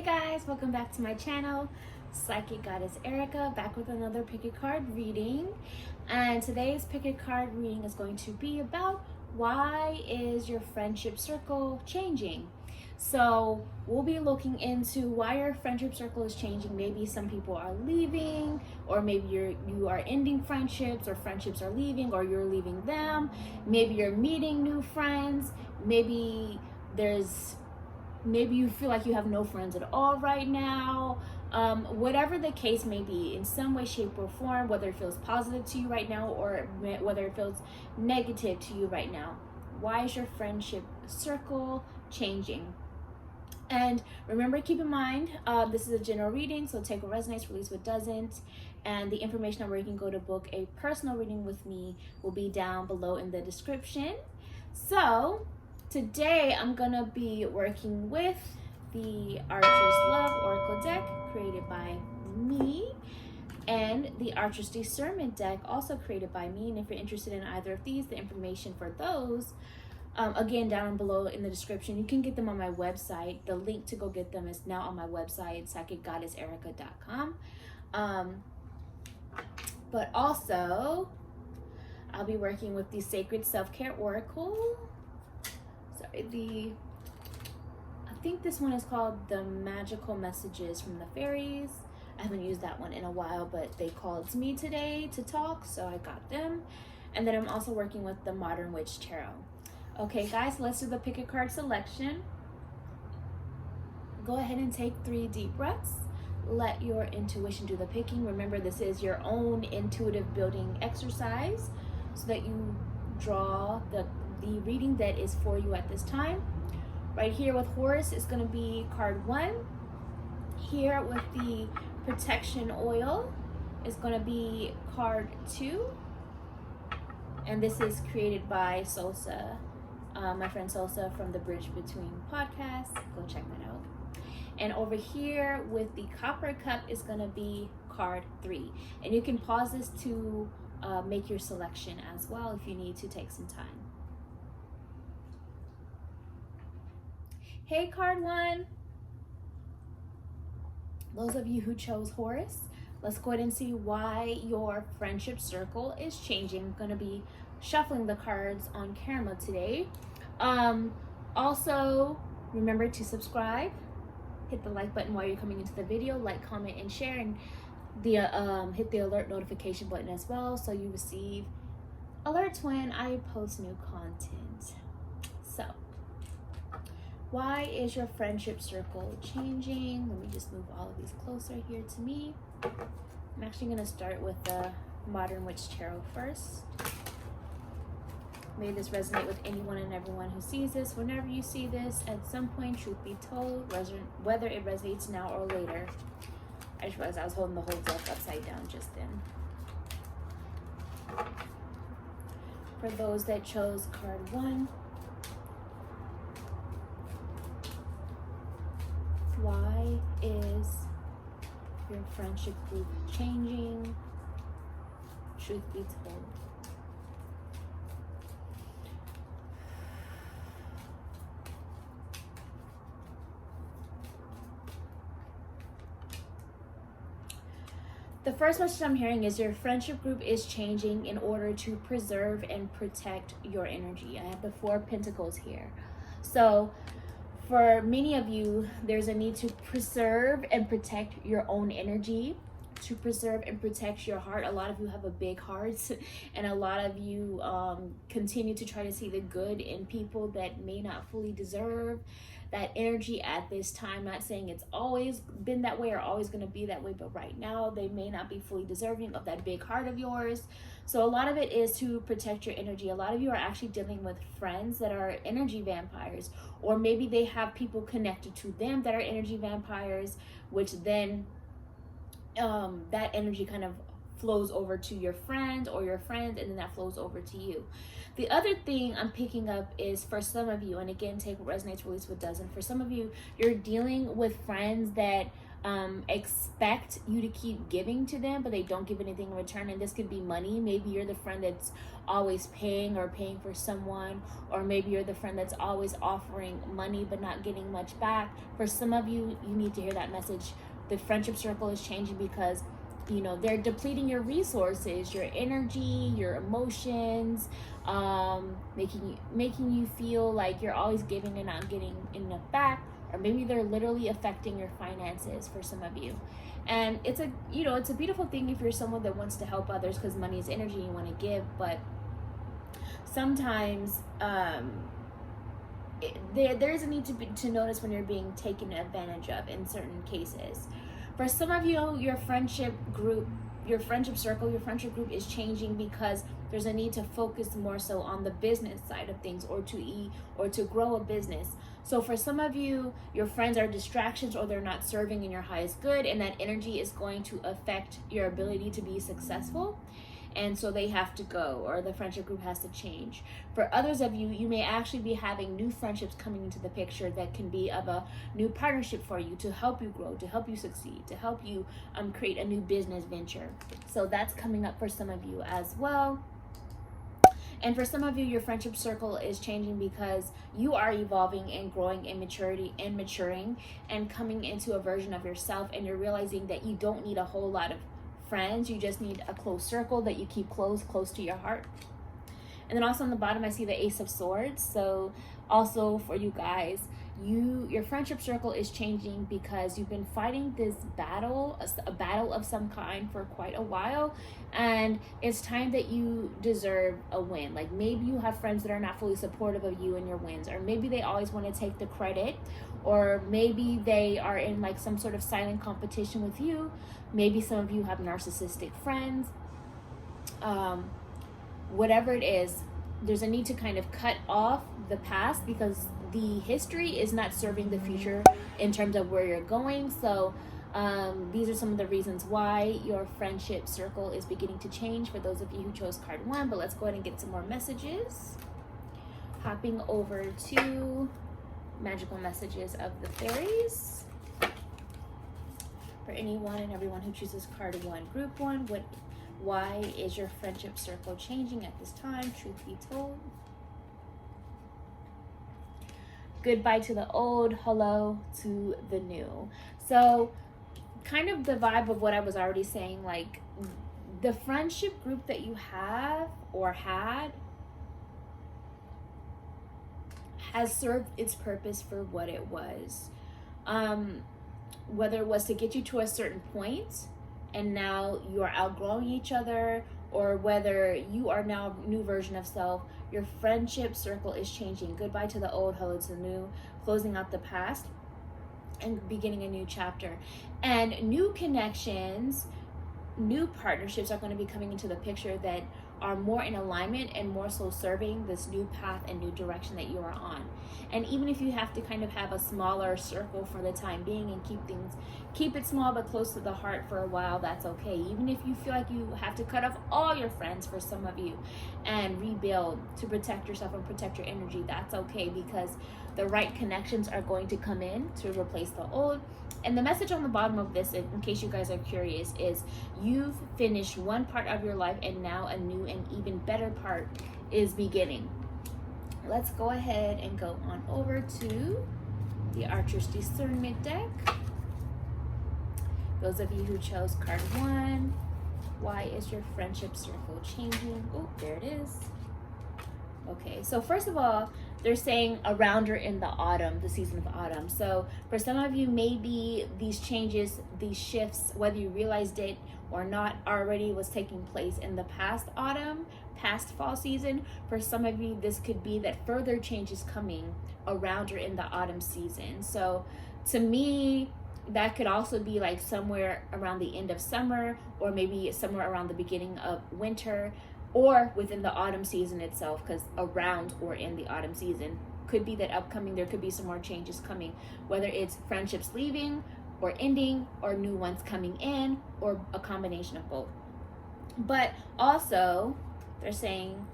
guys, welcome back to my channel. Psychic Goddess Erica, back with another pick a card reading. And today's pick a card reading is going to be about why is your friendship circle changing. So we'll be looking into why your friendship circle is changing. Maybe some people are leaving, or maybe you are ending friendships, or friendships are leaving, or you're leaving them. Maybe you're meeting new friends. Maybe you feel like you have no friends at all right now. Whatever the case may be, in some way, shape, or form, whether it feels positive to you right now or whether it feels negative to you right now, why is your friendship circle changing? And remember, keep in mind, this is a general reading, so take what resonates, release what doesn't. And the information on where you can go to book a personal reading with me will be down below in the description. So today I'm gonna be working with the Archer's Love Oracle deck created by me, and the Archer's Discernment deck also created by me. And if you're interested in either of these, the information for those, again, down below in the description. You can get them on my website. The link to go get them is now on my website, psychicgoddesserica.com. But also, I'll be working with the Sacred Self-Care Oracle. Sorry, I think this one is called the Magical Messages from the Fairies. I haven't used that one in a while, but they called me today to talk, so I got them. And then I'm also working with the Modern Witch Tarot. Okay, guys, let's do the pick a card selection. Go ahead and take 3 deep breaths. Let your intuition do the picking. Remember, this is your own intuitive building exercise so that you draw the reading that is for you at this time. Right here with Horus is going to be card 1. Here with the protection oil is going to be card 2. And this is created by Sosa, my friend Sosa from the Bridge Between podcast. Go check that out. And over here with the Copper Cup is going to be card 3. And you can pause this to make your selection as well if you need to take some time. Hey, card 1. Those of you who chose Horus, let's go ahead and see why your friendship circle is changing. I'm going to be shuffling the cards on camera today. Also, remember to subscribe. Hit the like button while you're coming into the video. Like, comment, and share. And hit the alert notification button as well so you receive alerts when I post new content. So, why is your friendship circle changing? Let me just move all of these closer here to me. I'm actually going to start with the Modern Witch Tarot first. May this resonate with anyone and everyone who sees this. Whenever you see this, at some point, truth be told, whether it resonates now or later. I just realized I was holding the whole deck upside down just then. For those that chose card 1, why is your friendship group changing? Truth be told. The first message I'm hearing is your friendship group is changing in order to preserve and protect your energy. I have the 4 of Pentacles here. So for many of you, there's a need to preserve and protect your own energy, to preserve and protect your heart. A lot of you have a big heart, and a lot of you continue to try to see the good in people that may not fully deserve that energy at this time. Not saying it's always been that way or always going to be that way, but right now they may not be fully deserving of that big heart of yours. So a lot of it is to protect your energy. A lot of you are actually dealing with friends that are energy vampires, or maybe they have people connected to them that are energy vampires, which then that energy kind of flows over to your friend or your friend, and then that flows over to you. The other thing I'm picking up is for some of you, and again, take what resonates, release what doesn't. For some of you, you're dealing with friends that expect you to keep giving to them, but they don't give anything in return. And this could be money. Maybe you're the friend that's always paying for someone, or maybe you're the friend that's always offering money but not getting much back. For some of you, you need to hear that message. The friendship circle is changing because, you know, they're depleting your resources, your energy, your emotions, making you feel like you're always giving and not getting enough back. Or maybe they're literally affecting your finances for some of you. And it's a, you know, it's a beautiful thing if you're someone that wants to help others, because money is energy, you want to give. But sometimes there's a need to notice when you're being taken advantage of in certain cases. For some of you, your friendship group, your friendship circle, your friendship group is changing because there's a need to focus more so on the business side of things, or to grow a business. So for some of you, your friends are distractions, or they're not serving in your highest good, and that energy is going to affect your ability to be successful. And so they have to go, or the friendship group has to change. For others of you, you may actually be having new friendships coming into the picture that can be of a new partnership for you, to help you grow, to help you succeed, to help you create a new business venture. So that's coming up for some of you as well. And for some of you, your friendship circle is changing because you are evolving and growing in maturity and maturing and coming into a version of yourself, and you're realizing that you don't need a whole lot of friends. You just need a close circle that you keep close to your heart. And then also on the bottom, I see the Ace of Swords. So also for you guys, your friendship circle is changing because you've been fighting this battle, a battle of some kind for quite a while, and it's time that you deserve a win. Like maybe you have friends that are not fully supportive of you and your wins, or maybe they always want to take the credit, or maybe they are in like some sort of silent competition with you. Maybe some of you have narcissistic friends. Whatever it is, there's a need to kind of cut off the past, because the history is not serving the future in terms of where you're going. So these are some of the reasons why your friendship circle is beginning to change for those of you who chose card 1. But let's go ahead and get some more messages. Hopping over to magical messages of the fairies. For anyone and everyone who chooses card 1, group 1, why is your friendship circle changing at this time? Truth be told. Goodbye to the old, hello to the new. So kind of the vibe of what I was already saying, like the friendship group that you have or had has served its purpose for what it was. Whether it was to get you to a certain point and now you are outgrowing each other, or whether you are now a new version of self, your friendship circle is changing. Goodbye to the old, hello to the new, closing out the past and beginning a new chapter. And new connections, new partnerships are going to be coming into the picture that are more in alignment and more so serving this new path and new direction that you are on. And even if you have to kind of have a smaller circle for the time being and keep it small but close to the heart for a while, that's okay. Even if you feel like you have to cut off all your friends for some of you and rebuild to protect yourself and protect your energy, that's okay, because the right connections are going to come in to replace the old. And the message on the bottom of this, in case you guys are curious, is you've finished one part of your life and now a new and even better part is beginning. Let's go ahead and go on over to the Archer's Discernment deck. Those of you who chose card 1, why is your friendship circle changing? Oh, there it is. Okay, so first of all, they're saying around or in the autumn, the season of autumn. So for some of you, maybe these changes, these shifts, whether you realized it or not, already was taking place in the past autumn, past fall season. For some of you, this could be that further change is coming around or in the autumn season. So to me, that could also be like somewhere around the end of summer, or maybe somewhere around the beginning of winter, or within the autumn season itself, because around or in the autumn season could be that upcoming, there could be some more changes coming, whether it's friendships leaving or ending, or new ones coming in, or a combination of both. But also they're saying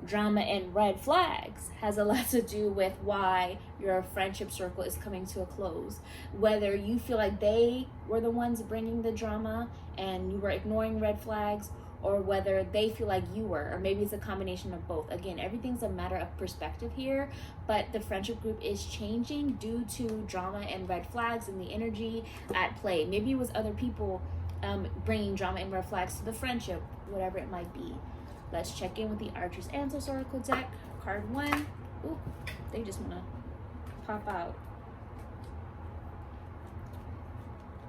drama and red flags has a lot to do with why your friendship circle is coming to a close. Whether you feel like they were the ones bringing the drama and you were ignoring red flags, or whether they feel like you were, or maybe it's a combination of both. Again, everything's a matter of perspective here, but the friendship group is changing due to drama and red flags and the energy at play. Maybe it was other people bringing drama and red flags to the friendship, whatever it might be. Let's check in with the Archer's Answers Oracle deck. Card 1. Ooh, they just want to pop out.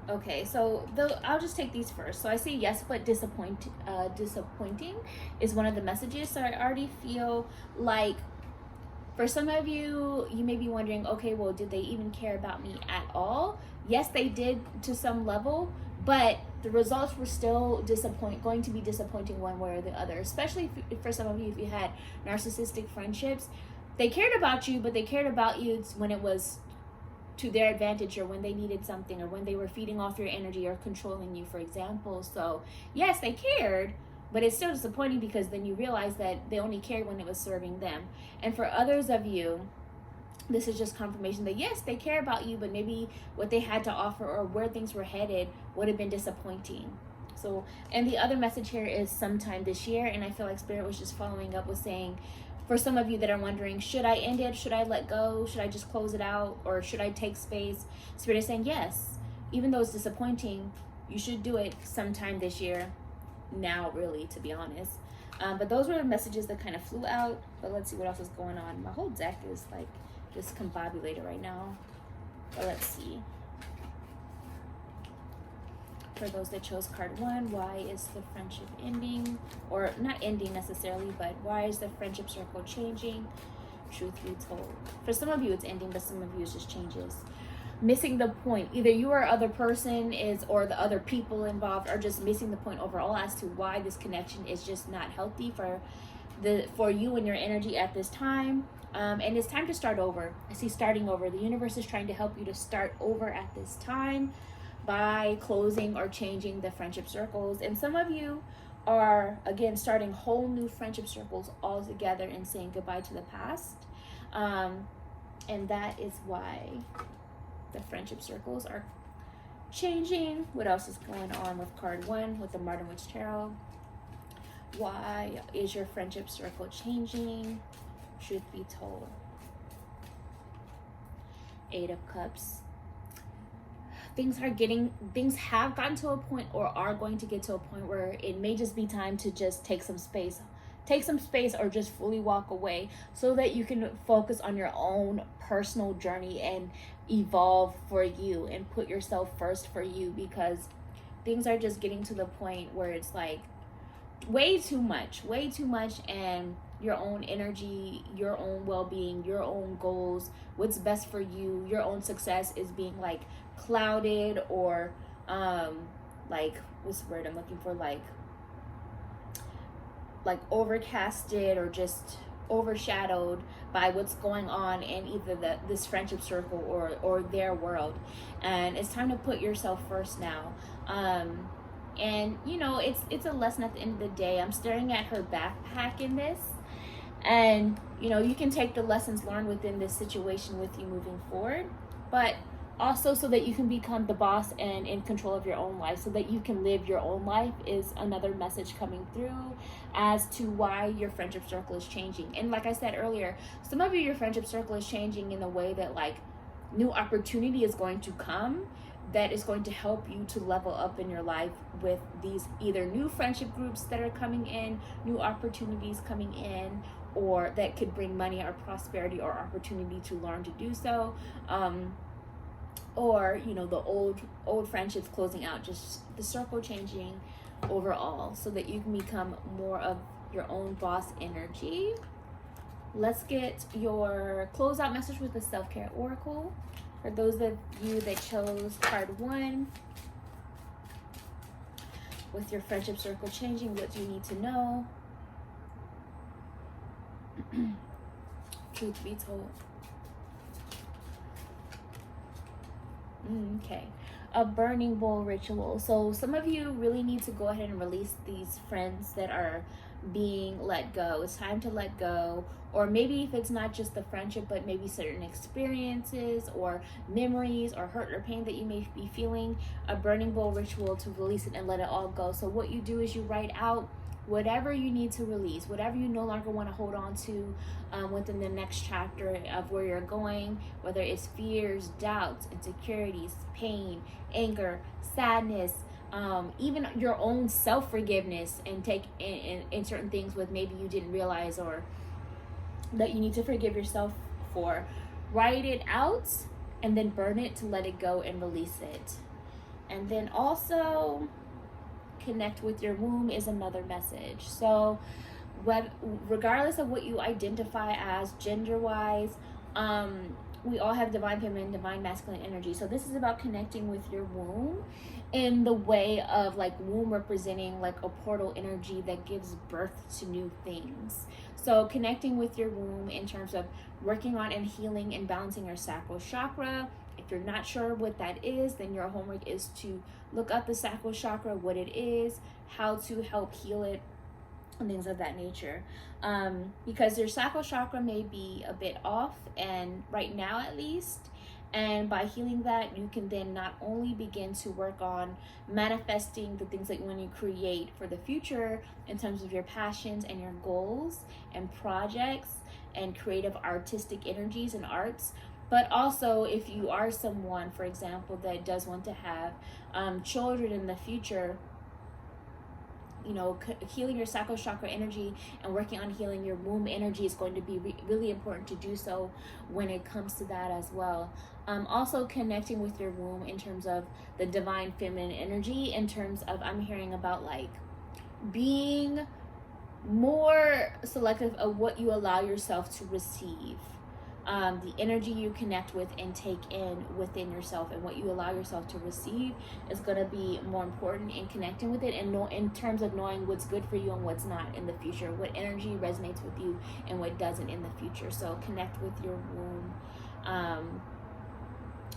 Okay, so I'll just take these first. So I say yes, but disappointing is one of the messages. So I already feel like for some of you, you may be wondering, okay, well, did they even care about me at all? Yes, they did to some level, but the results were still going to be disappointing one way or the other, especially for some of you, if you had narcissistic friendships. They cared about you, but they cared about you when it was to their advantage, or when they needed something, or when they were feeding off your energy or controlling you, for example. So yes, they cared, but it's still disappointing because then you realize that they only cared when it was serving them. And for others of you, this is just confirmation that yes, they care about you, but maybe what they had to offer or where things were headed would have been disappointing. So, and the other message here is sometime this year, and I feel like Spirit was just following up with saying, for some of you that are wondering, should I end it? Should I let go? Should I just close it out? Or should I take space? Spirit is saying yes. Even though it's disappointing, you should do it sometime this year. Now, really, to be honest. But those were the messages that kind of flew out. But let's see what else is going on. My whole deck is like discombobulated right now. But let's see. For those that chose card 1, why is the friendship ending? Or not ending necessarily, but why is the friendship circle changing? Truth be told. For some of you it's ending, but some of you it's just changes. Missing the point. Either you or other person is, or the other people involved are just missing the point overall as to why this connection is just not healthy for you and your energy at this time. And it's time to start over. I see starting over. The universe is trying to help you to start over at this time by closing or changing the friendship circles. And some of you are, again, starting whole new friendship circles all together and saying goodbye to the past. And that is why the friendship circles are changing. What else is going on with card 1 with the Martin Witch Tarot? Why is your friendship circle changing? Truth be told. 8 of Cups. Things have gotten to a point, or are going to get to a point, where it may just be time to just take some space, or just fully walk away, so that you can focus on your own personal journey and evolve for you and put yourself first for you, because things are just getting to the point where it's like way too much, and your own energy, your own well-being, your own goals, what's best for you, your own success is being like clouded, or like, what's the word I'm looking for, like overcasted, or just overshadowed by what's going on in either this friendship circle or their world. And it's time to put yourself first now. And you know, it's a lesson at the end of the day. I'm staring at her backpack in this, and you know, you can take the lessons learned within this situation with you moving forward, but also so that you can become the boss and in control of your own life, so that you can live your own life, is another message coming through as to why your friendship circle is changing. And like I said earlier, some of you, your friendship circle is changing in a way that like new opportunity is going to come that is going to help you to level up in your life with these either new friendship groups that are coming in, new opportunities coming in, or that could bring money or prosperity or opportunity to learn to do so. Or, you know, the old friendships closing out, just the circle changing overall, so that you can become more of your own boss energy. Let's get your closeout message with the Self-Care Oracle. For those of you that chose card 1, with your friendship circle changing, what do you need to know? Truth be told. Okay. a burning bowl ritual. So some of you really need to go ahead and release these friends that are being let go. It's time to let go. Or maybe if it's not just the friendship, but maybe certain experiences or memories or hurt or pain that you may be feeling, a burning bowl ritual to release it and let it all go. So what you do is you write out whatever you need to release, whatever you no longer want to hold on to within the next chapter of where you're going, whether it's fears, doubts, insecurities, pain, anger, sadness, even your own self-forgiveness, and take in certain things with maybe you didn't realize or that you need to forgive yourself for. Write it out and then burn it to let it go and release it. And then also connect with your womb is another message. So regardless of what you identify as gender-wise, we all have divine feminine, divine masculine energy. So this is about connecting with your womb in the way of like womb representing like a portal energy that gives birth to new things. So connecting with your womb in terms of working on and healing and balancing your sacral chakra. If you're not sure what that is, then your homework is to look up the sacral chakra, what it is, how to help heal it, and things of that nature. Because your sacral chakra may be a bit off, and right now at least, and by healing that, you can then not only begin to work on manifesting the things that you want to create for the future in terms of your passions and your goals and projects and creative artistic energies and arts, but also if you are someone, for example, that does want to have children in the future, you know, healing your sacral chakra energy and working on healing your womb energy is going to be really important to do so when it comes to that as well. Also connecting with your womb in terms of the divine feminine energy, in terms of, I'm hearing about like being more selective of what you allow yourself to receive. The energy you connect with and take in within yourself, and what you allow yourself to receive is going to be more important in connecting with it, and know in terms of knowing what's good for you and what's not in the future, what energy resonates with you and what doesn't in the future. So connect with your womb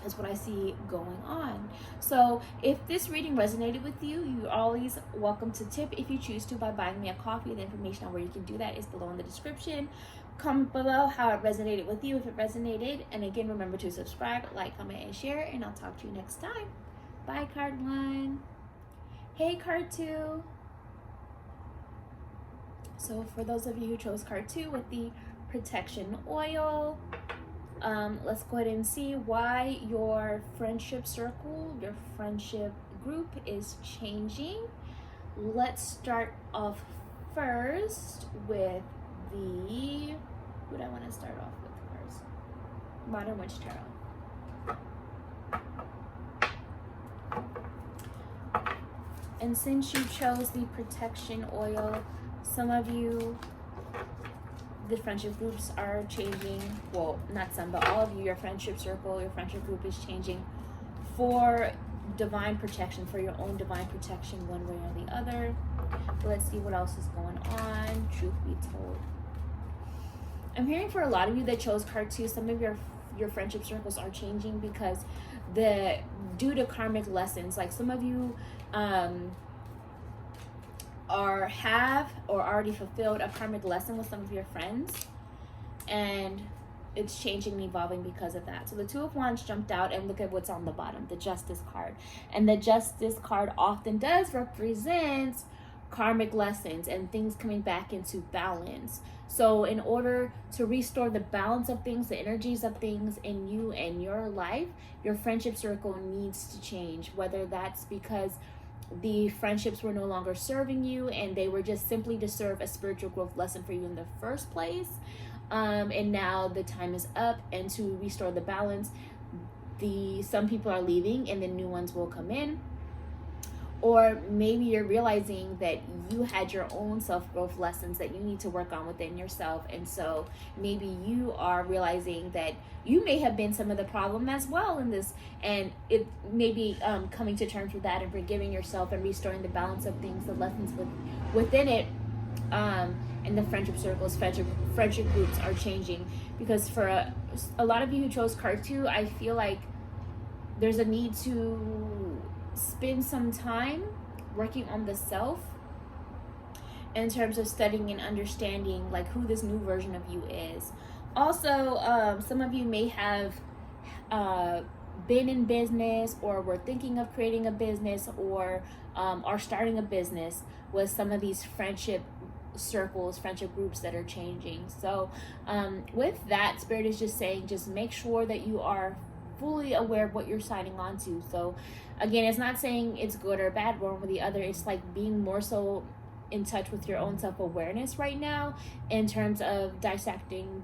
is what I see going on. So if this reading resonated with you, you're always welcome to tip if you choose to by buying me a coffee. The information on where you can do that is below in the description. Comment below how it resonated with you, if it resonated. And again, remember to subscribe, like, comment, and share. And I'll talk to you next time. Bye, card 1. Hey, card 2. So for those of you who chose card 2 with the protection oil, let's go ahead and see why your friendship circle, your friendship group is changing. Let's start off first with the, what do I want to start off with first? Modern Witch Tarot. And since you chose the protection oil, some of you, the friendship groups are changing. Well, not some, but all of you, your friendship circle, your friendship group is changing for divine protection, for your own divine protection, one way or the other. Let's see what else is going on, truth be told. I'm hearing for a lot of you that chose card 2, some of your friendship circles are changing because due to karmic lessons, like some of you have already fulfilled a karmic lesson with some of your friends, and it's changing and evolving because of that. So the 2 of Wands jumped out, and look at what's on the bottom, the Justice card. And the Justice card often does represent karmic lessons and things coming back into balance. So in order to restore the balance of things, the energies of things in you and your life, your friendship circle needs to change, whether that's because the friendships were no longer serving you and they were just simply to serve a spiritual growth lesson for you in the first place, and now the time is up, and to restore the balance, some people are leaving and then new ones will come in. Or maybe you're realizing that you had your own self-growth lessons that you need to work on within yourself. And so maybe you are realizing that you may have been some of the problem as well in this. And it may be coming to terms with that and forgiving yourself and restoring the balance of things, the lessons within it. And the friendship circles, friendship groups are changing. Because for a lot of you who chose card 2, I feel like there's a need to spend some time working on the self in terms of studying and understanding like who this new version of you is. Also, some of you may have been in business, or were thinking of creating a business, or are starting a business with some of these friendship circles, friendship groups that are changing. So with that, Spirit is just saying, just make sure that you are fully aware of what you're signing on to. So again, it's not saying it's good or bad, one or the other. It's like being more so in touch with your own self-awareness right now, in terms of dissecting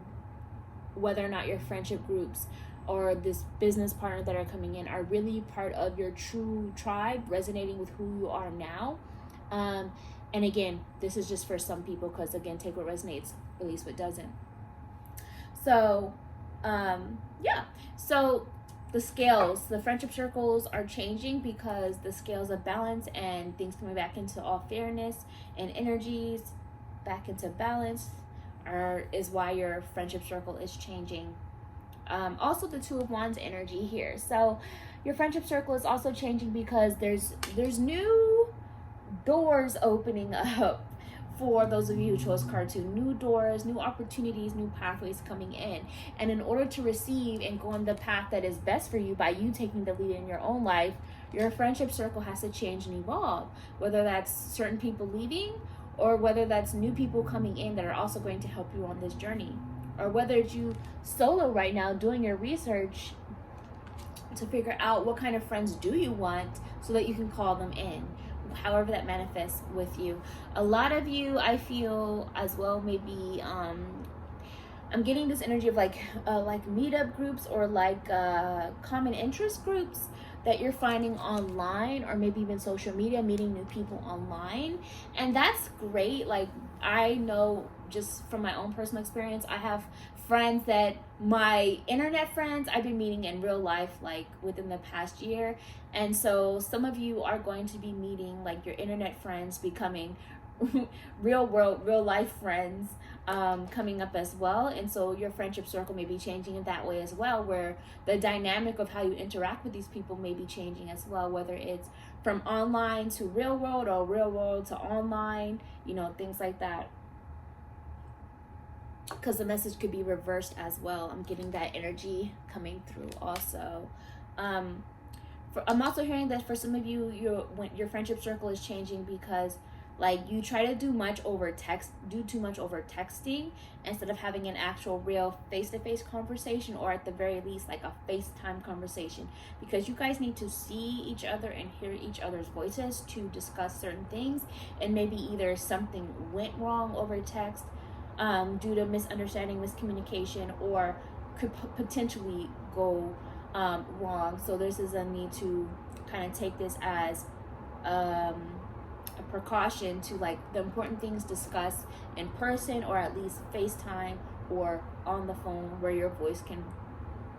whether or not your friendship groups or this business partner that are coming in are really part of your true tribe, resonating with who you are now. And again, this is just for some people, because again, take what resonates, release what doesn't. So yeah, so the scales, the friendship circles are changing because the scales of balance and things coming back into all fairness and energies back into balance is why your friendship circle is changing. Also the Two of Wands energy here. So your friendship circle is also changing because there's new doors opening up for those of you who chose card 2. New doors, new opportunities, new pathways coming in. And in order to receive and go on the path that is best for you, by you taking the lead in your own life, your friendship circle has to change and evolve. Whether that's certain people leaving, or whether that's new people coming in that are also going to help you on this journey. Or whether it's you solo right now doing your research to figure out what kind of friends do you want, so that you can call them in, however that manifests with you. A lot of you, I feel as well, maybe I'm getting this energy of like meetup groups, or like common interest groups that you're finding online, or maybe even social media, meeting new people online. And that's great. Like, I know just from my own personal experience, I have friends that my internet friends I've been meeting in real life like within the past year. And so some of you are going to be meeting like your internet friends becoming real life friends coming up as well. And so your friendship circle may be changing in that way as well, where the dynamic of how you interact with these people may be changing as well, whether it's from online to real world, or real world to online, you know, things like that. Because the message could be reversed as well. I'm getting that energy coming through also. I'm also hearing that for some of you, your friendship circle is changing because like you try to do too much over texting instead of having an actual real face-to-face conversation, or at the very least like a FaceTime conversation, because you guys need to see each other and hear each other's voices to discuss certain things. And maybe either something went wrong over text due to misunderstanding, miscommunication, or could potentially go wrong. So this is a need to kind of take this as a precaution to like the important things discussed in person, or at least FaceTime or on the phone, where your voice can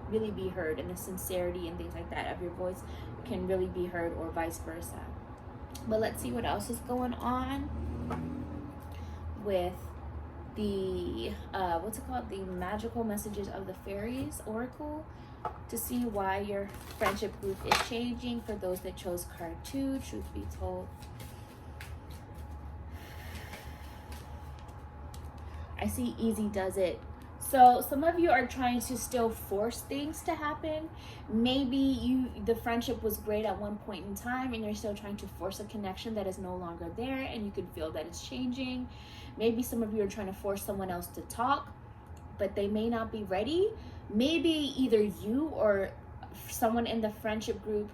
really be heard, and the sincerity and things like that of your voice can really be heard, or vice versa. But let's see what else is going on with the the magical messages of the fairies oracle, to see why your friendship group is changing for those that chose card 2, truth be told. I see easy does it. So some of you are trying to still force things to happen. Maybe the friendship was great at one point in time, and you're still trying to force a connection that is no longer there, and you can feel that it's changing. Maybe some of you are trying to force someone else to talk, but they may not be ready. Maybe either you or someone in the friendship group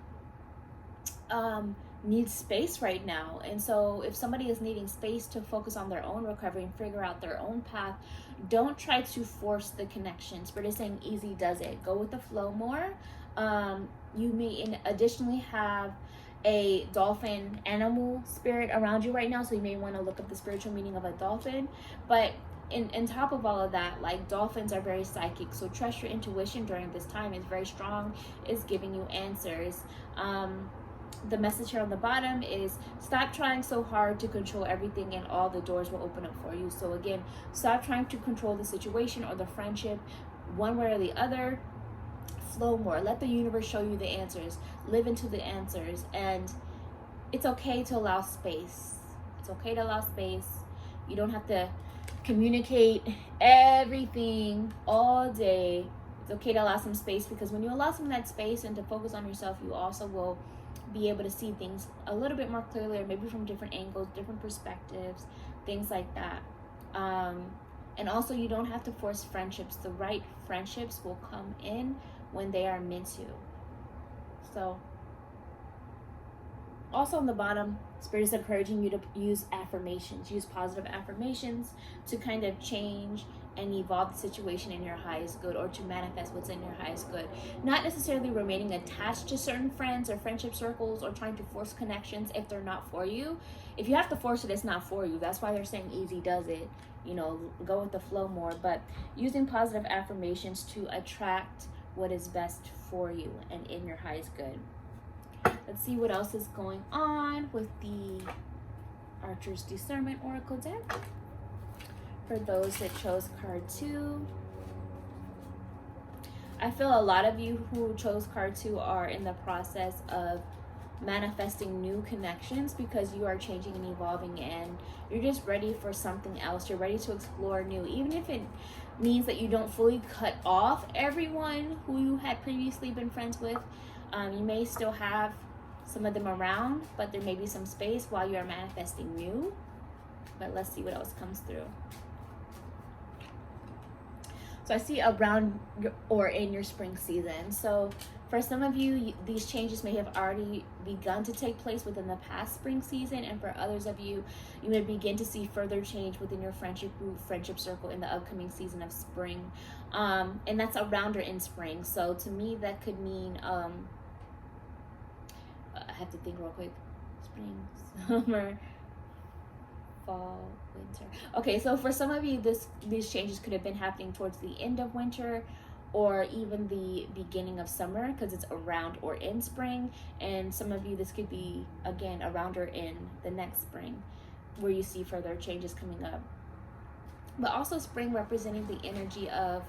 needs space right now. And so if somebody is needing space to focus on their own recovery and figure out their own path, don't try to force the connections. But it's saying easy does it. Go with the flow more. You may additionally have a dolphin animal spirit around you right now, so you may want to look up the spiritual meaning of a dolphin. But in top of all of that, like, dolphins are very psychic, so trust your intuition during this time. It's very strong. It's giving you answers. The message here on the bottom is stop trying so hard to control everything, and all the doors will open up for you. So again, stop trying to control the situation or the friendship one way or the other. flow more. Let the universe show you the answers. Live into the answers. And it's okay to allow space. It's okay to allow space. You don't have to communicate everything all day. It's okay to allow some space, because when you allow some of that space and to focus on yourself, you also will be able to see things a little bit more clearly, or maybe from different angles, different perspectives, things like that. And also, you don't have to force friendships. The right friendships will come in when they are meant to. So, also on the bottom, Spirit is encouraging you to use affirmations. Use positive affirmations to kind of change and evolve the situation in your highest good, or to manifest what's in your highest good. Not necessarily remaining attached to certain friends or friendship circles, or trying to force connections if they're not for you. If you have to force it, it's not for you. That's why they're saying easy does it. Go with the flow more. But using positive affirmations to attract what is best for you and in your highest good. Let's see what else is going on with the Archer's Discernment Oracle deck. For those that chose card 2, I feel a lot of you who chose card 2 are in the process of manifesting new connections, because you are changing and evolving, and you're just ready for something else. You're ready to explore new, even if it means that you don't fully cut off everyone who you had previously been friends with. You may still have some of them around, but there may be some space while you are manifesting new. But let's see what else comes through. So I see around or in your spring season. So for some of you, these changes may have already begun to take place within the past spring season. And for others of you, you may begin to see further change within your friendship group, friendship circle in the upcoming season of spring. And that's around or in spring. So to me, that could mean, I have to think real quick. Spring, summer, fall, winter. Okay, so for some of you, these changes could have been happening towards the end of winter, or even the beginning of summer, because it's around or in spring. And some of you, this could be, again, around or in the next spring, where you see further changes coming up. But also spring representing the energy of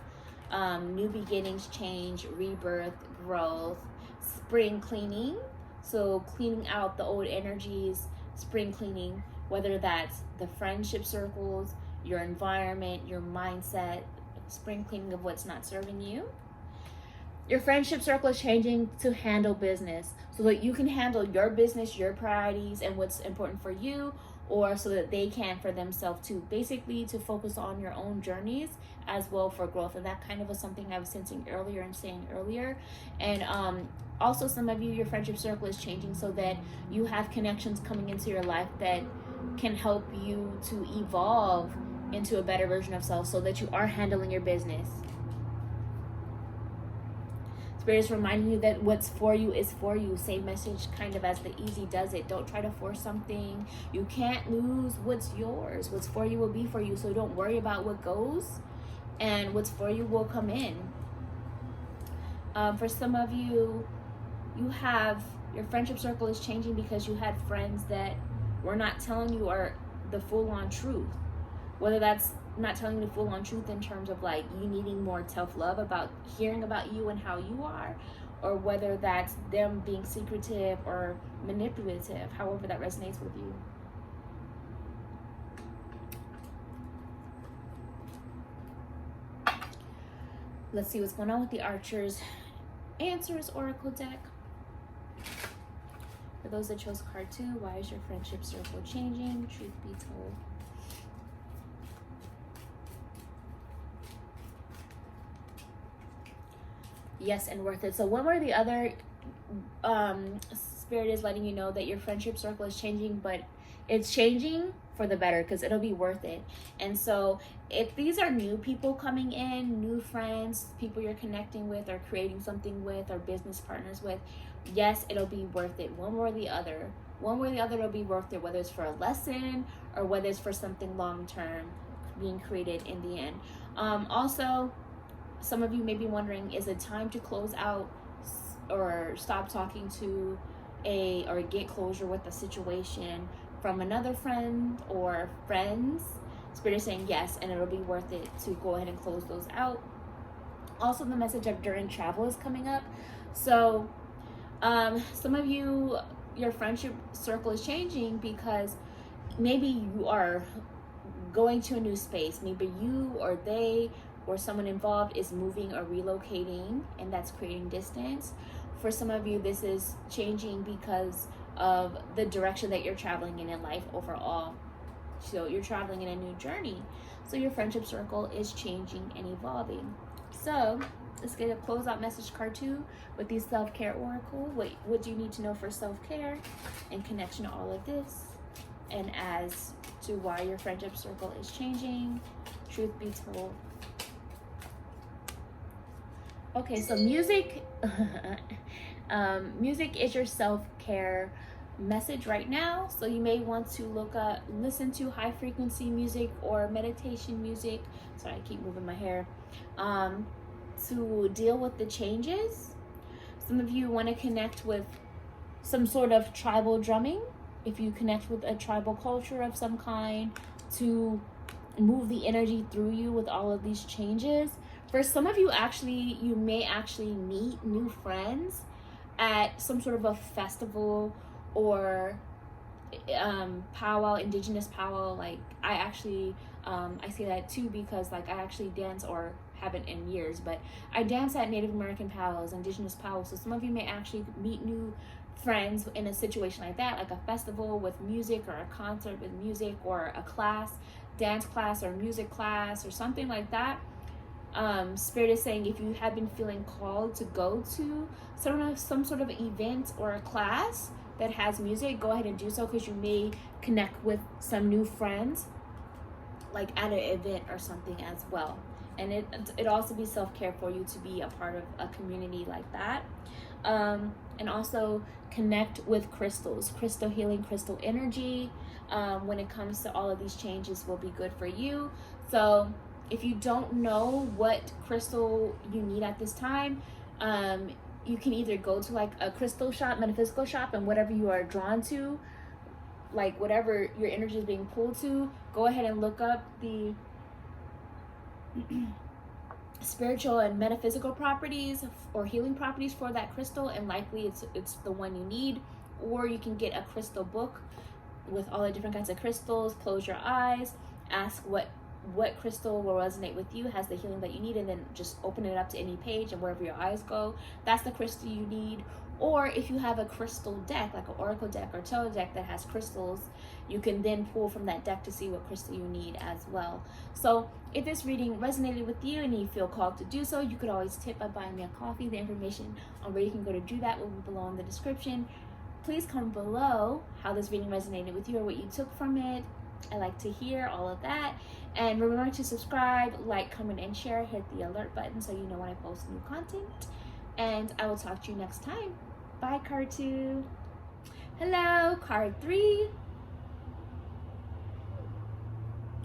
new beginnings, change, rebirth, growth, spring cleaning. So cleaning out the old energies, spring cleaning, whether that's the friendship circles, your environment, your mindset, spring cleaning of what's not serving you. Your friendship circle is changing to handle business, so that you can handle your business, your priorities, and what's important for you, or so that they can for themselves too. Basically, to focus on your own journeys as well for growth. And that kind of was something I was sensing earlier and saying earlier. And also, some of you, your friendship circle is changing so that you have connections coming into your life that can help you to evolve into a better version of self, so that you are handling your business. Spirit is reminding you that what's for you is for you. Same message kind of as the easy does it. Don't try to force something. You can't lose what's yours. What's for you will be for you. So don't worry about what goes, and what's for you will come in. For some of you, your friendship circle is changing because you had friends that were not telling you the full-on truth. Whether that's not telling you the full-on truth in terms of like you needing more self-love, about hearing about you and how you are, or whether that's them being secretive or manipulative, however that resonates with you. Let's see what's going on with the Archer's Answers Oracle deck. For those that chose card 2, why is your friendship circle changing? Truth be told. Yes, and worth it. So one way or the other, Spirit is letting you know that your friendship circle is changing, but it's changing for the better, because it'll be worth it. And so if these are new people coming in, new friends, people you're connecting with or creating something with or business partners with, yes, it'll be worth it. One way or the other. One way or the other, it'll be worth it, whether it's for a lesson or whether it's for something long-term being created in the end. Also, some of you may be wondering, is it time to close out or stop talking to or get closure with a situation from another friend or friends? Spirit is saying yes, and it'll be worth it to go ahead and close those out. Also, the message of during travel is coming up. So some of you, your friendship circle is changing because maybe you are going to a new space. Maybe you or they or someone involved is moving or relocating, and that's creating distance. For some of you, this is changing because of the direction that you're traveling in life overall. So you're traveling in a new journey. So your friendship circle is changing and evolving. So let's get a closeout message card 2 with the self-care oracle. What do you need to know for self-care in connection to all of this? And as to why your friendship circle is changing, truth be told. Okay, so music, music is your self-care message right now. So you may want to listen to high frequency music or meditation music. Sorry, I keep moving my hair. To deal with the changes. Some of you want to connect with some sort of tribal drumming. If you connect with a tribal culture of some kind, to move the energy through you with all of these changes. For some of you, you may actually meet new friends at some sort of a festival or powwow, indigenous powwow. Like I say that too because like I actually dance, or haven't in years, but I dance at Native American powwows, indigenous powwows. So some of you may actually meet new friends in a situation like that, like a festival with music, or a concert with music, or a class, dance class or music class or something like that. Spirit is saying if you have been feeling called to go to some sort of event or a class that has music, go ahead and do so, because you may connect with some new friends like at an event or something as well. And it also be self-care for you to be a part of a community like that. And also connect with crystals. Crystal healing, crystal energy, when it comes to all of these changes, will be good for you. So if you don't know what crystal you need at this time, you can either go to like a crystal shop, metaphysical shop, and whatever you are drawn to, like whatever your energy is being pulled to, go ahead and look up the spiritual and metaphysical properties or healing properties for that crystal, and likely it's the one you need. Or you can get a crystal book with all the different kinds of crystals. Close your eyes, ask what crystal will resonate with you, has the healing that you need, and then just open it up to any page, and wherever your eyes go, that's the crystal you need. Or if you have a crystal deck, like an oracle deck or tarot deck that has crystals, you can then pull from that deck to see what crystal you need as well. So if this reading resonated with you and you feel called to do so, you could always tip by buying me a coffee. The information on where you can go to do that will be below in the description. Please comment below how this reading resonated with you or what you took from it. I like to hear all of that. And remember to subscribe, like, comment, and share. Hit the alert button so you know when I post new content. And I will talk to you next time. Bye, card 2. Hello, card 3.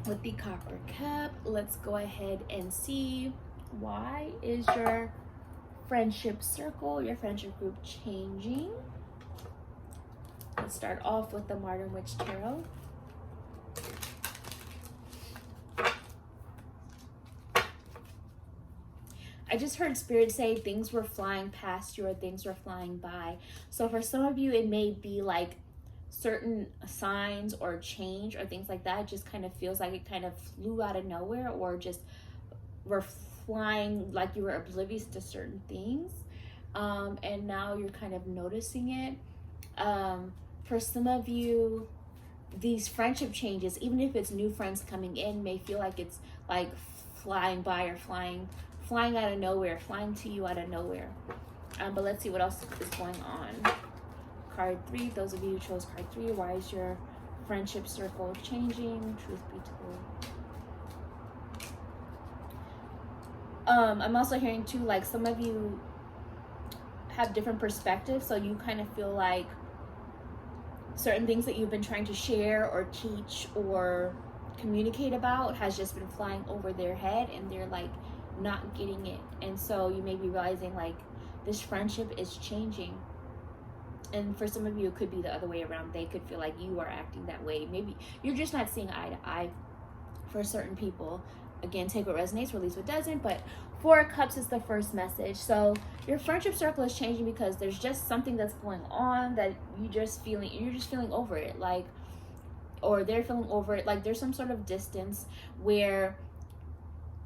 With the copper cup, let's go ahead and see why is your friendship circle, your friendship group changing. Let's start off with the Modern Witch Tarot. I just heard Spirit say things were flying past you, or things were flying by. So for some of you, it may be like certain signs or change or things like that. It just kind of feels like it kind of flew out of nowhere, or just were flying like you were oblivious to certain things. And now you're kind of noticing it. For some of you, these friendship changes, even if it's new friends coming in, may feel like it's like flying by, or flying out of nowhere, flying to you out of nowhere. But let's see what else is going on. Card 3, those of you who chose card 3, why is your friendship circle changing? Truth be told. I'm also hearing too, like some of you have different perspectives, so you kind of feel like certain things that you've been trying to share or teach or communicate about has just been flying over their head, and they're like not getting it. And so you may be realizing like this friendship is changing. And for some of you, it could be the other way around. They could feel like you are acting that way. Maybe you're just not seeing eye to eye for certain people. again, take what resonates, release what doesn't. But Four of Cups is the first message. So your friendship circle is changing because there's just something that's going on that you're just feeling over it, like, or they're feeling over it, like there's some sort of distance where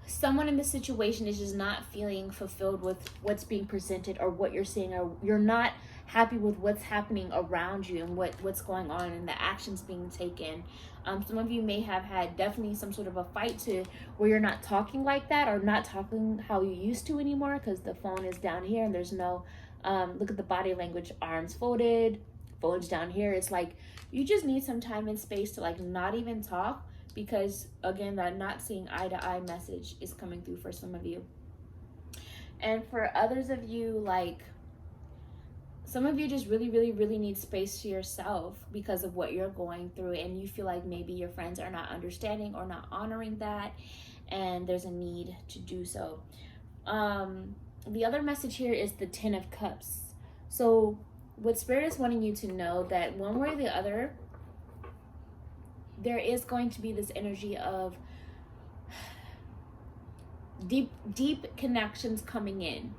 someone in this situation is just not feeling fulfilled with what's being presented or what you're seeing, or you're not happy with what's happening around you and what's going on and the actions being taken. Some of you may have had definitely some sort of a fight to where you're not talking like that or not talking how you used to anymore, because the phone is down here and there's no look at the body language, arms folded, phone's down here. It's like you just need some time and space to like not even talk, because again, that not seeing eye to eye message is coming through for some of you. And for others of you, like, some of you just really, really, really need space to yourself because of what you're going through, and you feel like maybe your friends are not understanding or not honoring that, and there's a need to do so. The other message here is the Ten of Cups. So what Spirit is wanting you to know, that one way or the other, there is going to be this energy of deep connections coming in.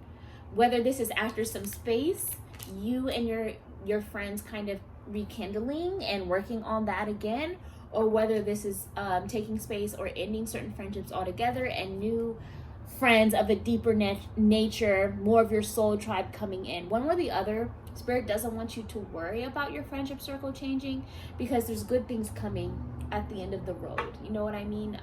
Whether this is after some space, you and your friends kind of rekindling and working on that again, or whether this is taking space or ending certain friendships altogether and new friends of a deeper nature, more of your soul tribe coming in. One or the other, Spirit doesn't want you to worry about your friendship circle changing, because there's good things coming at the end of the road. You know what I mean?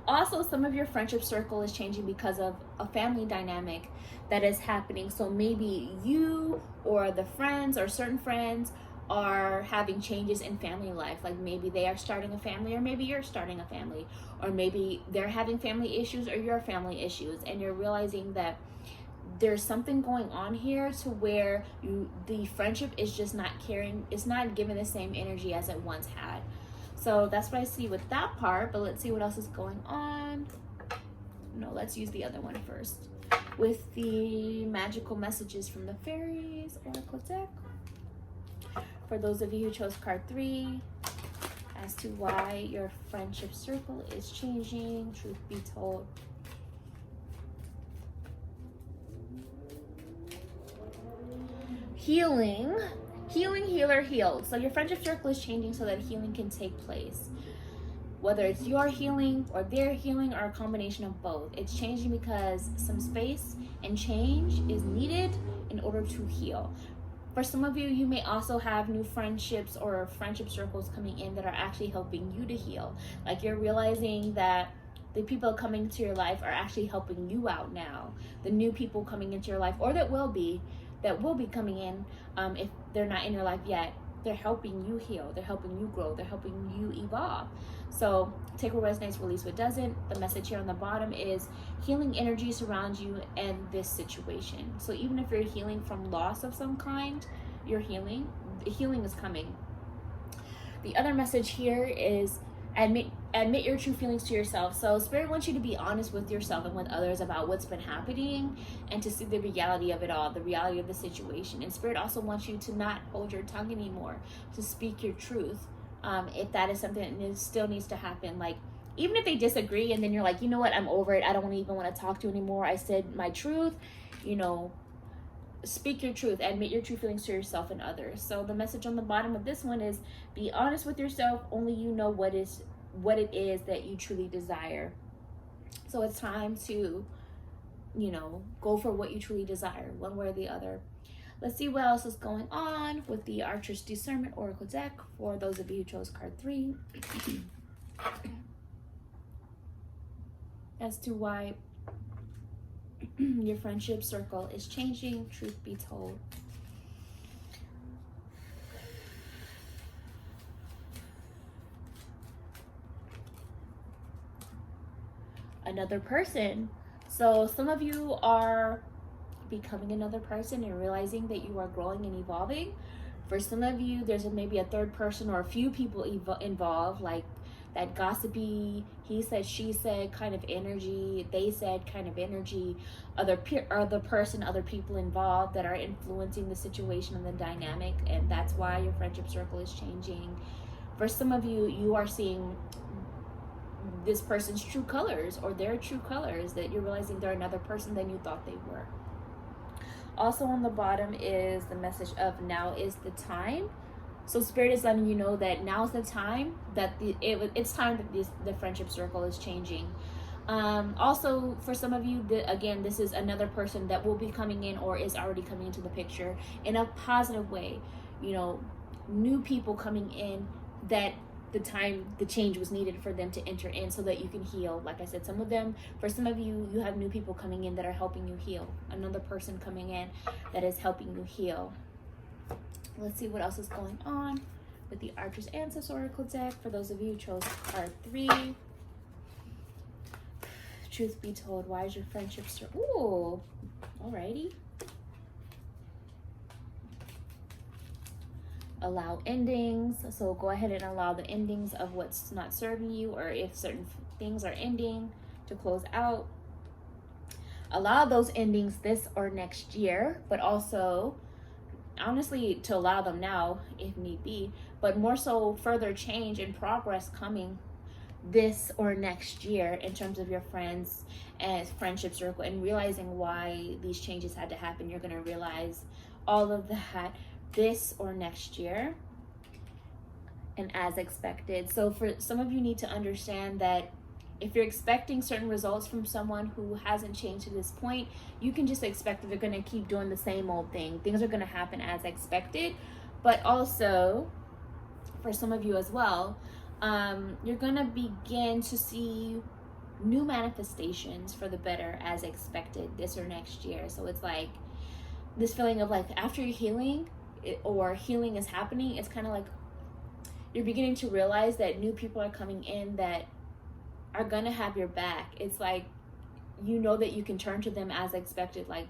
Also, some of your friendship circle is changing because of a family dynamic that is happening. So maybe you or the friends or certain friends are having changes in family life. Like maybe they are starting a family, or maybe you're starting a family, or maybe they're having family issues or your family issues, and you're realizing that there's something going on here to where the friendship is just not caring, it's not giving the same energy as it once had. So that's what I see with that part, but let's see what else is going on. No, let's use the other one first. With the magical messages from the fairies oracle deck. For those of you who chose card 3, as to why your friendship circle is changing, truth be told. Healing, healer, healed. So your friendship circle is changing so that healing can take place. Whether it's your healing or their healing or a combination of both. It's changing because some space and change is needed in order to heal. For some of you, you may also have new friendships or friendship circles coming in that are actually helping you to heal. Like you're realizing that the people coming into your life are actually helping you out now. The new people coming into your life, or that will be coming in, if they're not in your life yet, they're helping you heal, they're helping you grow, they're helping you evolve. So take what resonates, release what doesn't. The message here on the bottom is healing energy surrounds you in this situation. So even if you're healing from loss of some kind, the healing is coming. The other message here is admit your true feelings to yourself. So Spirit wants you to be honest with yourself and with others about what's been happening, and to see the reality of it all, the reality of the situation. And Spirit also wants you to not hold your tongue anymore, to speak your truth. If that is something that still needs to happen, like even if they disagree and then you're like, you know what, I'm over it, I don't even want to talk to you anymore, I said my truth, speak your truth, admit your true feelings to yourself and others. So the message on the bottom of this one is be honest with yourself. Only you know what it is that you truly desire. So it's time to go for what you truly desire, one way or the other. Let's see what else is going on with the Archer's Discernment Oracle deck for those of you who chose card 3. As to why your friendship circle is changing, truth be told. Another person. So some of you are becoming another person and realizing that you are growing and evolving. For some of you, there's maybe a third person or a few people involved, like that gossipy, he said, she said kind of energy, they said kind of energy, other people involved that are influencing the situation and the dynamic, and that's why your friendship circle is changing. For some of you, you are seeing this person's true colors or their true colors, that you're realizing they're another person than you thought they were. Also on the bottom is the message of now is the time. So Spirit is letting you know that now's the time, that it's time that the friendship circle is changing. Also, for some of you, again, this is another person that will be coming in or is already coming into the picture in a positive way. You know, new people coming in that the change was needed for them to enter in so that you can heal. Like I said, for some of you, you have new people coming in that are helping you heal. Another person coming in that is helping you heal. Let's see what else is going on with the Archer's Ancestor Oracle deck. For those of you who chose card 3. Truth be told, why is your friendship ooh, alrighty. Allow endings. So go ahead and allow the endings of what's not serving you, or if certain things are ending, to close out. Allow those endings this or next year, but also honestly to allow them now if need be, but more so further change and progress coming this or next year in terms of your friends and friendship circle, and realizing why these changes had to happen. You're going to realize all of that this or next year, and as expected. So for some of you, need to understand that if you're expecting certain results from someone who hasn't changed to this point, you can just expect that they're going to keep doing the same old thing. Things are going to happen as expected. But also, for some of you as well, you're going to begin to see new manifestations for the better as expected this or next year. So it's like this feeling of like after you're healing or healing is happening, it's kind of like you're beginning to realize that new people are coming in that are gonna have your back. It's like, you know, that you can turn to them as expected. Like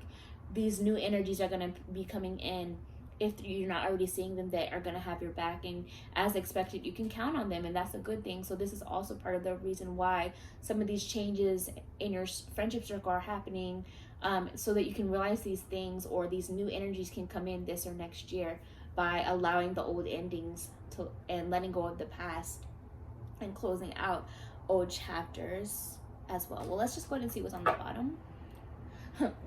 these new energies are gonna be coming in, if you're not already seeing them, that are gonna have your back, and as expected you can count on them, and that's a good thing. So this is also part of the reason why some of these changes in your friendship circle are happening, so that you can realize these things, or these new energies can come in this or next year by allowing the old endings to, and letting go of the past and closing out old chapters as well. Well, let's just go ahead and see what's on the bottom.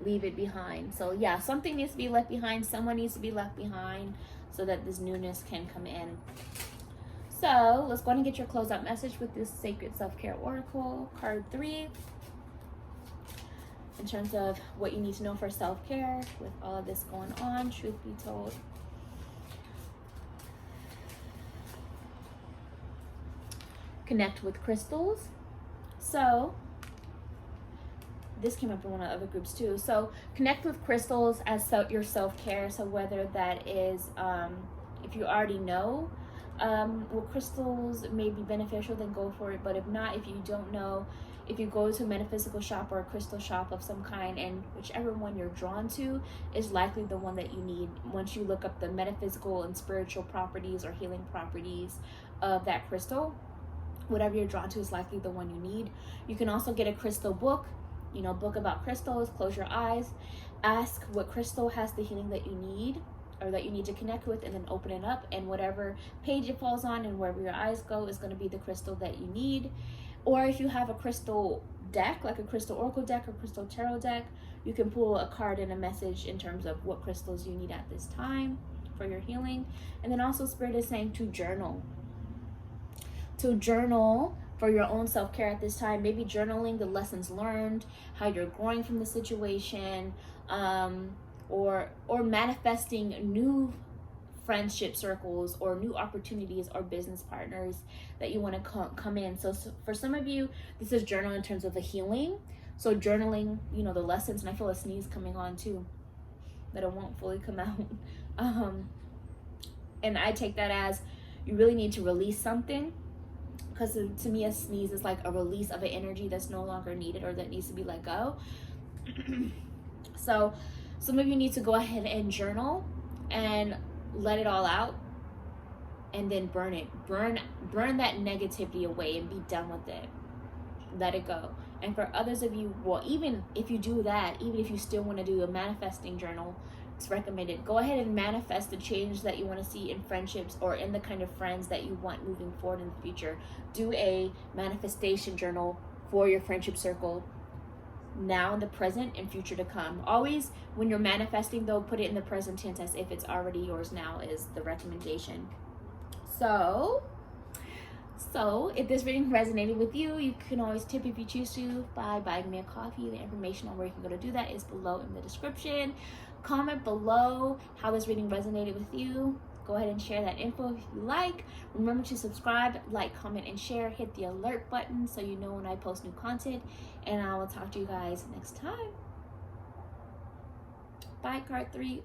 Leave it behind. So yeah, something needs to be left behind. Someone needs to be left behind so that this newness can come in. So let's go ahead and get your closeout message with this Sacred Self-Care Oracle, card 3. In terms of what you need to know for self-care with all of this going on, truth be told. Connect with crystals. So this came up in one of the other groups too. So connect with crystals as your self-care. So whether that is, if you already know what crystals may be beneficial, then go for it. But if not, if you don't know, if you go to a metaphysical shop or a crystal shop of some kind, and whichever one you're drawn to is likely the one that you need. Once you look up the metaphysical and spiritual properties or healing properties of that crystal, whatever you're drawn to is likely the one you need. You can also get a crystal book, book about crystals. Close your eyes, ask what crystal has the healing that you need, or that you need to connect with, and then open it up, and whatever page it falls on and wherever your eyes go is going to be the crystal that you need. Or if you have a crystal deck, like a crystal oracle deck or crystal tarot deck, you can pull a card and a message in terms of what crystals you need at this time for your healing. And then also Spirit is saying to journal. To journal for your own self-care at this time. Maybe journaling the lessons learned, how you're growing from the situation, or manifesting new friendship circles or new opportunities or business partners that you want to come in. So for some of you, this is journal in terms of the healing. So journaling, the lessons, and I feel a sneeze coming on too, but it won't fully come out. And I take that as you really need to release something, because to me a sneeze is like a release of an energy that's no longer needed or that needs to be let go. So some of you need to go ahead and journal and let it all out, and then burn it. Burn that negativity away and be done with it. Let it go. And for others of you, well, even if you do that, even if you still want to do a manifesting journal, it's recommended. Go ahead and manifest the change that you want to see in friendships or in the kind of friends that you want moving forward in the future. Do a manifestation journal for your friendship circle, now, in the present, and future to come. Always, when you're manifesting, though, put it in the present tense as if it's already yours now, is the recommendation. So if this reading resonated with you, you can always tip if you choose to by buying me a coffee. The information on where you can go to do that is below in the description. Comment below how this reading resonated with you. Go ahead and share that info if you like. Remember to subscribe, like, comment, and share. Hit the alert button so you know when I post new content. And I will talk to you guys next time. Bye, card 3.